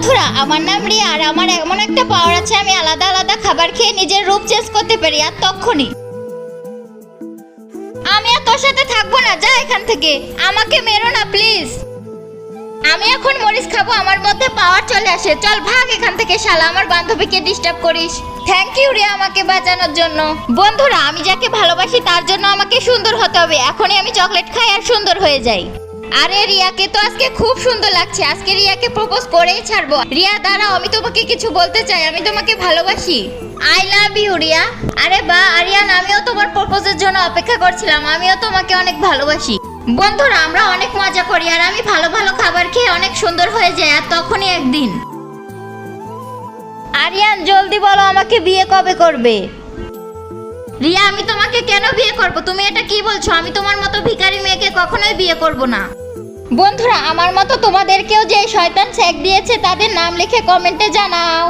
বন্ধুরা, আমার নাম রিয়া আর আমার এমন একটা পাওয়ার আছে, আমি আলাদা আলাদা খাবার খেয়ে নিজের রূপ চেঞ্জ করতে পারি। আর তখনই আমি আর তোর সাথে থাকবো না, যা এখান থেকে, আমাকে মেরো না প্লিজ। আমি এখন মরিচ খাবো, আমার মধ্যে পাওয়ার চলে আসে। চল ভাগ এখান থেকে শালা, আমার বান্ধবীকে ডিস্টার্ব করিস। থ্যাংক ইউ রিয়া আমাকে বাঁচানোর জন্য। বন্ধুরা, আমি যাকে ভালোবাসি তার জন্য আমাকে সুন্দর হতে হবে। এখনই আমি চকলেট খাই আর সুন্দর হয়ে যাই। আরে রিয়াকে তো আজকে খুব সুন্দর লাগছে, আজকে রিয়াকে প্রপোজ করেই ছাড়বো। রিয়া দাঁড়াও, আমি তোমাকে কিছু বলতে চাই, আমি তোমাকে ভালোবাসি। I love you Riya. আরে বাহ আরিয়ান, আমিও তোমার প্রপোজের জন্য অপেক্ষা করছিলাম, আমিও তোমাকে অনেক ভালোবাসি। বন্ধুরা, আমরা অনেক মজা করি আর আমি ভালো ভালো খাবার খেয়ে অনেক সুন্দর হয়ে যাই। আর তখনই একদিন, আরিয়ান জলদি বলো আমাকে বিয়ে কবে করবে? রিয়া, আমি তোমাকে কেন বিয়ে করব? তুমি এটা কি বলছো? আমি তোমার মতো ভিখারি মেয়েকে কখনোই বিয়ে করব না। বন্ধুরা, আমার মতো তোমাদেরকেও যে শয়তান ছেক দিয়েছে তাদের নাম লিখে কমেন্টে জানাও।